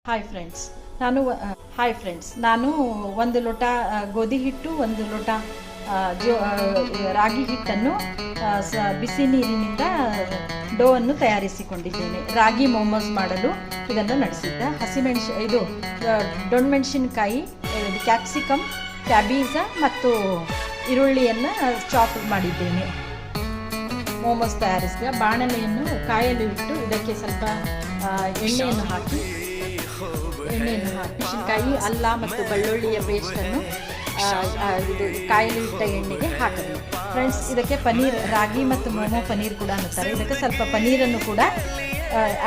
Hi friends, ನಾನು ಒಂದು ಲೋಟ ಗೋಧಿ ಹಿಟ್ಟು, ಒಂದು ಲೋಟ ರಾಗಿ ಹಿಟ್ಟನ್ನು ಬಿಸಿ ನೀರಿನಿಂದ ಡೋ ಅನ್ನು ತಯಾರಿಸಿಕೊಂಡಿದ್ದೇನೆ. ರಾಗಿ ಮೋಮೋಸ್ ಮಾಡಲು ಇದನ್ನು ನಡೆಸಿದ್ದೆ. ಇದು ದೊಣ್ಣಮೆಣಸಿನಕಾಯಿ, ಕ್ಯಾಪ್ಸಿಕಮ್, ಕ್ಯಾಬೀಜ ಮತ್ತು ಈರುಳ್ಳಿಯನ್ನು ಚಾಪ್ ಮಾಡಿದ್ದೇನೆ. ಮೋಮೋಸ್ ತಯಾರಿಸಿದ ಬಾಣಲೆಯನ್ನು ಕಾಯಲು ಇಟ್ಟು ಇದಕ್ಕೆ ಸ್ವಲ್ಪ ಎಣ್ಣೆಯನ್ನು ಹಾಕಿ ಮೆಣಸಿನಕಾಯಿ, ಅಲ್ಲ ಮತ್ತು ಬೆಳ್ಳುಳ್ಳಿಯ ಪೇಸ್ಟನ್ನು ಇದು ಕಾಯಲು ಇಟ್ಟ ಎಣ್ಣೆಗೆ ಹಾಕಬೇಕು. ಫ್ರೆಂಡ್ಸ್, ಇದಕ್ಕೆ ಪನ್ನೀರ್, ರಾಗಿ ಮತ್ತು ಮೋಮೋ ಪನ್ನೀರ್ ಕೂಡ ಅನ್ನುತ್ತಾರೆ. ಇದಕ್ಕೆ ಸ್ವಲ್ಪ ಪನ್ನೀರನ್ನು ಕೂಡ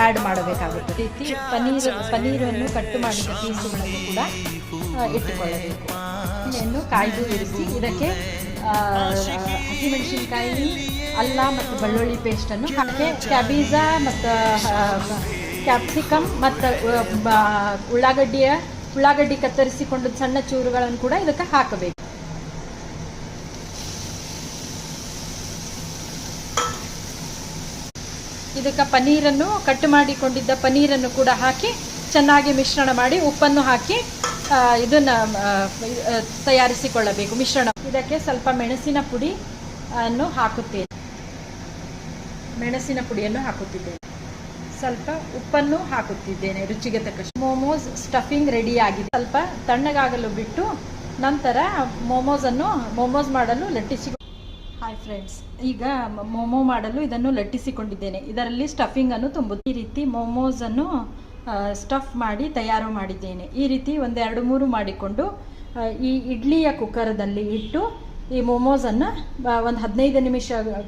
ಆ್ಯಡ್ ಮಾಡಬೇಕಾಗುತ್ತೆ. ರೀತಿ ಪನ್ನೀರನ್ನು ಕಟ್ ಮಾಡಿದ ಪೀಸುಗಳನ್ನು ಕೂಡ ಇಟ್ಟುಕೊಳ್ಳಬೇಕು. ಎಣ್ಣೆಯನ್ನು ಕಾಯ್ದು ಇರಿಸಿ ಇದಕ್ಕೆ ಹಸಿಮೆಣಸಿನಕಾಯಿ, ಅಲ್ಲ ಮತ್ತು ಬೆಳ್ಳುಳ್ಳಿ ಪೇಸ್ಟನ್ನು ಹಾಕಿ ಕ್ಯಾಬೀಜ ಮತ್ತು ಕ್ಯಾಪ್ಸಿಕಮ್ ಮತ್ತು ಉಳ್ಳಾಗಡ್ಡಿ ಕತ್ತರಿಸಿಕೊಂಡು ಸಣ್ಣ ಚೂರುಗಳನ್ನು ಕೂಡ ಇದಕ್ಕೆ ಹಾಕಬೇಕು. ಇದಕ್ಕೆ ಪನ್ನೀರನ್ನು ಕಟ್ ಮಾಡಿಕೊಂಡಿದ್ದ ಪನ್ನೀರನ್ನು ಕೂಡ ಹಾಕಿ ಚೆನ್ನಾಗಿ ಮಿಶ್ರಣ ಮಾಡಿ ಉಪ್ಪನ್ನು ಹಾಕಿ ಇದನ್ನು ತಯಾರಿಸಿಕೊಳ್ಳಬೇಕು ಮಿಶ್ರಣ. ಇದಕ್ಕೆ ಸ್ವಲ್ಪ ಮೆಣಸಿನ ಪುಡಿಯನ್ನು ಹಾಕುತ್ತಿದ್ದೇನೆ. ಸ್ವಲ್ಪ ಉಪ್ಪನ್ನು ಹಾಕುತ್ತಿದ್ದೇನೆ ರುಚಿಗೆ ತಕ್ಕಷ್ಟು. ಮೋಮೋಸ್ ಸ್ಟಫಿಂಗ್ ರೆಡಿ ಆಗಿದೆ. ಸ್ವಲ್ಪ ತಣ್ಣಗಾಗಲು ಬಿಟ್ಟು ನಂತರ ಮೋಮೋಸ್ ಮಾಡಲು ಲಟ್ಟಿಸಿ. ಹಾಯ್ ಫ್ರೆಂಡ್ಸ್, ಈಗ ಮೋಮೋ ಮಾಡಲು ಇದನ್ನು ಲಟ್ಟಿಸಿಕೊಂಡಿದ್ದೇನೆ. ಇದರಲ್ಲಿ ಸ್ಟಫಿಂಗ್ ಅನ್ನು ತುಂಬುತ್ತೇನೆ. ಈ ರೀತಿ ಮೋಮೋಸ್ ಅನ್ನು ಸ್ಟಫ್ ಮಾಡಿ ತಯಾರು ಮಾಡಿದ್ದೇನೆ. ಈ ರೀತಿ 1-2-3 ಮಾಡಿಕೊಂಡು ಈ ಇಡ್ಲಿಯ ಕುಕ್ಕರದಲ್ಲಿ ಇಟ್ಟು ಈ ಮೋಮೋಸನ್ನು ಒಂದು 15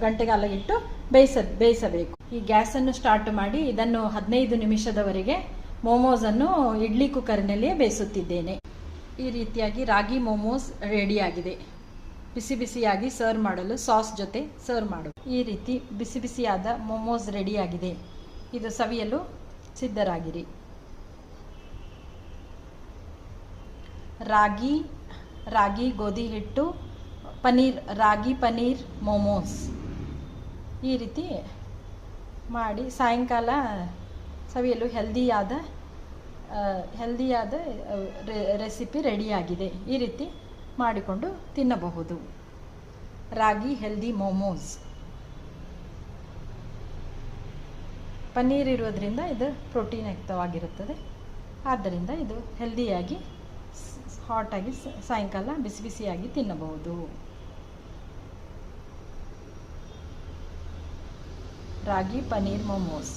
ಗಂಟೆಗಾಲ ಇಟ್ಟು ಬೇಯಿಸಬೇಕು. ಈ ಗ್ಯಾಸನ್ನು ಸ್ಟಾರ್ಟ್ ಮಾಡಿ ಇದನ್ನು 15 ನಿಮಿಷದವರೆಗೆ ಮೋಮೋಸನ್ನು ಇಡ್ಲಿ ಕುಕ್ಕರ್ನಲ್ಲಿಯೇ ಬೇಯಿಸುತ್ತಿದ್ದೇನೆ. ಈ ರೀತಿಯಾಗಿ ರಾಗಿ ಮೋಮೋಸ್ ರೆಡಿಯಾಗಿದೆ. ಬಿಸಿ ಬಿಸಿಯಾಗಿ ಸರ್ವ್ ಮಾಡಲು ಸಾಸ್ ಜೊತೆ ಸರ್ವ್ ಮಾಡು. ಈ ರೀತಿ ಬಿಸಿ ಬಿಸಿಯಾದ ಮೋಮೋಸ್ ರೆಡಿಯಾಗಿದೆ. ಇದು ಸವಿಯಲು ಸಿದ್ಧರಾಗಿರಿ. ರಾಗಿ ಗೋಧಿ ಹಿಟ್ಟು ರಾಗಿ ಪನ್ನೀರ್ ಮೋಮೋಸ್ ಈ ರೀತಿ ಮಾಡಿ ಸಾಯಂಕಾಲ ಸವಿಯಲು ಹೆಲ್ದಿಯಾದ ರೆಸಿಪಿ ರೆಡಿಯಾಗಿದೆ. ಈ ರೀತಿ ಮಾಡಿಕೊಂಡು ತಿನ್ನಬಹುದು. ರಾಗಿ ಹೆಲ್ದಿ ಮೋಮೋಸ್. ಪನ್ನೀರ್ ಇರೋದ್ರಿಂದ ಇದು ಪ್ರೋಟೀನ್ ಯುಕ್ತವಾಗಿರುತ್ತದೆ. ಆದ್ದರಿಂದ ಇದು ಹೆಲ್ದಿಯಾಗಿ ಹಾಟಾಗಿ ಸಾಯಂಕಾಲ ಬಿಸಿ ಬಿಸಿಯಾಗಿ ತಿನ್ನಬಹುದು. ರಾಗಿ ಪನ್ನೀರ್ ಮೋಮೋಸ್.